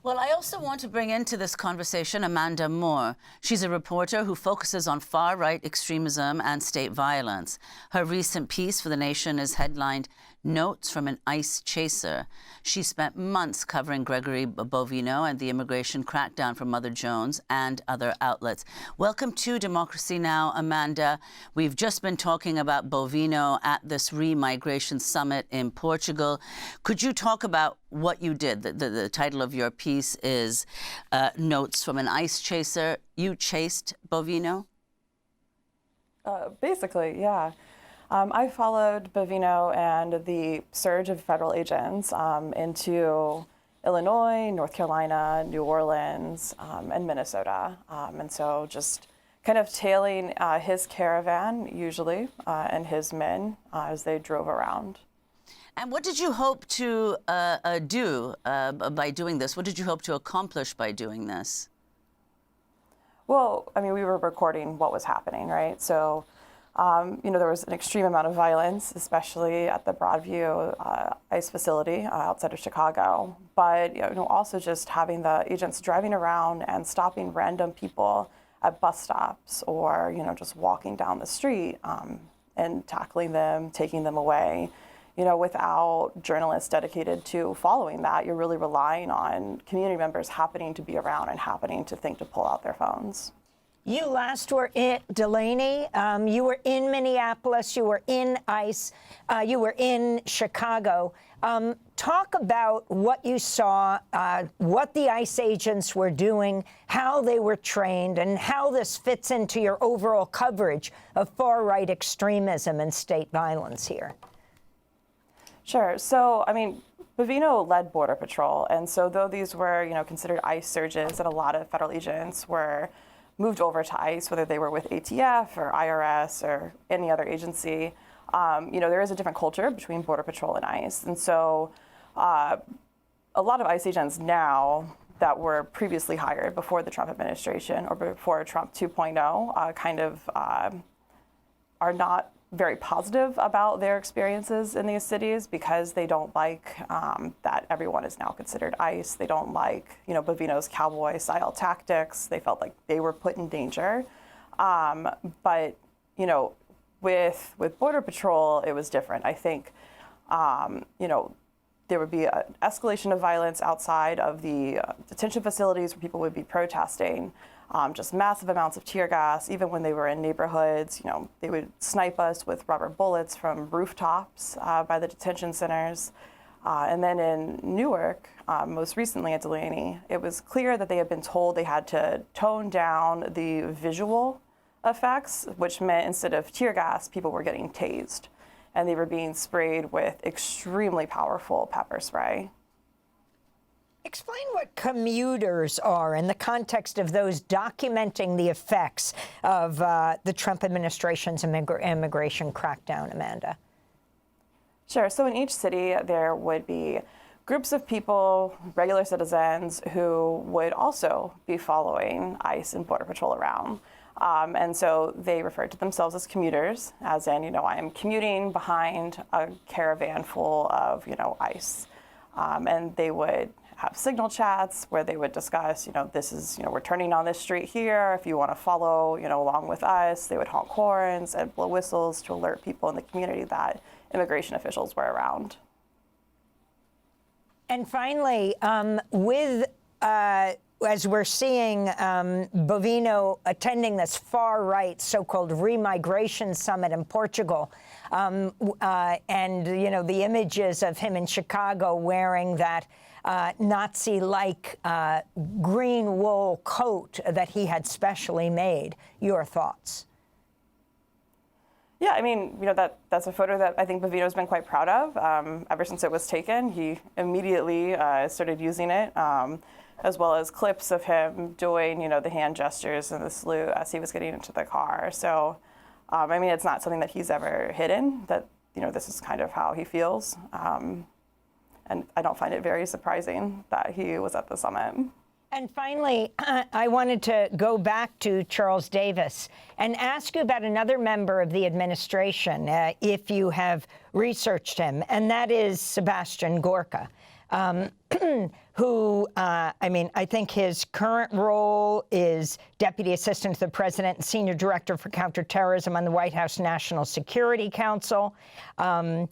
Well, I also want to bring into this conversation Amanda Moore. She's a reporter who focuses on far-right extremism and state violence. Her recent piece for The Nation is headlined, Notes from an ICE Chaser. She spent months covering Gregory Bovino and the immigration crackdown for Mother Jones and other outlets. Welcome to Democracy Now!, Amanda. We've just been talking about Bovino at this re-migration summit in Portugal. Could you talk about what you did? The title of your piece is Notes from an ICE Chaser. You chased Bovino? Basically, yeah. I followed Bovino and the surge of federal agents into Illinois, North Carolina, New Orleans, and Minnesota. And so just kind of tailing his caravan, usually, and his men as they drove around. And what did you hope to do by doing this? What did you hope to accomplish by doing this? Well, I mean, we were recording what was happening, right? So, there was an extreme amount of violence, especially at the Broadview ICE facility outside of Chicago. But, also just having the agents driving around and stopping random people at bus stops or, just walking down the street and tackling them, taking them away. Without journalists dedicated to following that, you're really relying on community members happening to be around and happening to think to pull out their phones. You last were in Delaney. You were in Minneapolis. You were in ICE. You were in Chicago. Talk about what you saw, what the ICE agents were doing, how they were trained, and how this fits into your overall coverage of far-right extremism and state violence here. Sure. So, I mean, Bovino led Border Patrol. And so though these were, considered ICE surges and a lot of federal agents were moved over to ICE, whether they were with ATF or IRS or any other agency, there is a different culture between Border Patrol and ICE. And so a lot of ICE agents now that were previously hired before the Trump administration or before Trump 2.0 are not very positive about their experiences in these cities because they don't like that everyone is now considered ICE. They don't like, Bovino's cowboy-style tactics. They felt like they were put in danger. But, with Border Patrol, it was different. I think, there would be an escalation of violence outside of the detention facilities where people would be protesting. Just massive amounts of tear gas. Even when they were in neighborhoods, they would snipe us with rubber bullets from rooftops by the detention centers. And then in Newark, most recently at Delaney, it was clear that they had been told they had to tone down the visual effects, which meant instead of tear gas, people were getting tased. And they were being sprayed with extremely powerful pepper spray. Explain what commuters are in the context of those documenting the effects of the Trump administration's immigration crackdown, Amanda. Sure. So in each city, there would be groups of people, regular citizens, who would also be following ICE and Border Patrol around. And so they referred to themselves as commuters, as in, I am commuting behind a caravan full of, ICE. And they would have signal chats where they would discuss, this is, we're turning on this street here. If you want to follow, along with us, they would honk horns and blow whistles to alert people in the community that immigration officials were around. And finally, as we're seeing Bovino attending this far-right so-called re-migration summit in Portugal, and, the images of him in Chicago wearing that Nazi-like green wool coat that he had specially made. Your thoughts? Yeah, I mean, that's a photo that I think Bovino's been quite proud of. Ever since it was taken, he immediately started using it, as well as clips of him doing, the hand gestures and the salute as he was getting into the car. So, it's not something that he's ever hidden, that, this is kind of how he feels. And I don't find it very surprising that he was at the summit. And finally, I wanted to go back to Charles Davis and ask you about another member of the administration, if you have researched him, and that is Sebastian Gorka. who, I think his current role is Deputy Assistant to the President and Senior Director for Counterterrorism on the White House National Security Council. A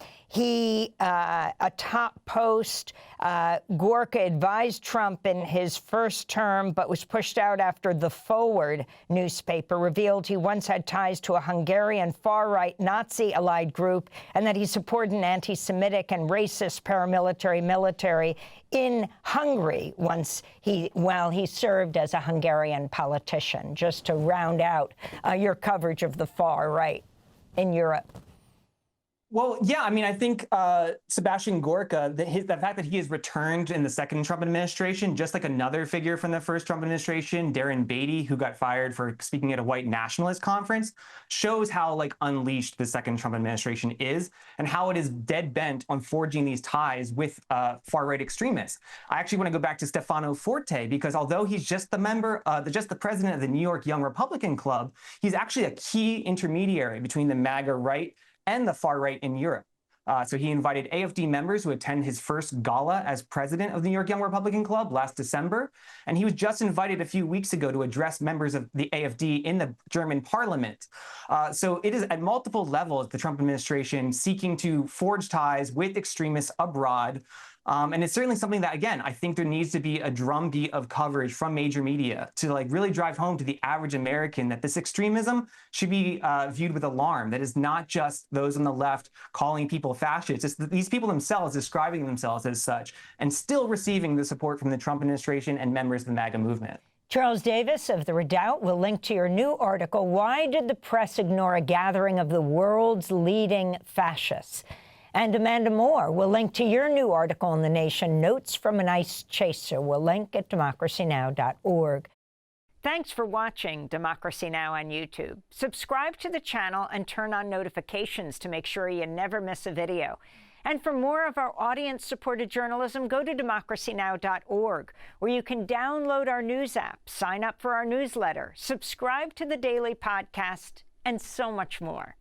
top post. Gorka advised Trump in his first term, but was pushed out after The Forward newspaper revealed he once had ties to a Hungarian far-right Nazi-allied group and that he supported an anti-Semitic and racist military in Hungary while he served as a Hungarian politician, just to round out your coverage of the far right in Europe. Well, yeah, I think Sebastian Gorka, the fact that he has returned in the second Trump administration, just like another figure from the first Trump administration, Darren Beatty, who got fired for speaking at a white nationalist conference, shows how unleashed the second Trump administration is and how it is dead bent on forging these ties with far-right extremists. I actually want to go back to Stefano Forte, because although he's just the president of the New York Young Republican Club, he's actually a key intermediary between the MAGA right and the far right in Europe. So he invited AfD members to attend his first gala as president of the New York Young Republican Club last December. And he was just invited a few weeks ago to address members of the AfD in the German parliament. So it is at multiple levels the Trump administration seeking to forge ties with extremists abroad. And it's certainly something that, again, I think there needs to be a drumbeat of coverage from major media to really drive home to the average American that this extremism should be viewed with alarm. That is not just those on the left calling people fascists. It's these people themselves describing themselves as such and still receiving the support from the Trump administration and members of the MAGA movement. Charles Davis of The Redoubt will link to your new article, Why Did the Press Ignore a Gathering of the World's Leading Fascists? And Amanda Moore will link to your new article in The Nation, Notes from an Ice Chaser. We'll link at democracynow.org. Thanks for watching Democracy Now! On YouTube. Subscribe to the channel and turn on notifications to make sure you never miss a video. And for more of our audience-supported journalism, go to democracynow.org, where you can download our news app, sign up for our newsletter, subscribe to the daily podcast, and so much more.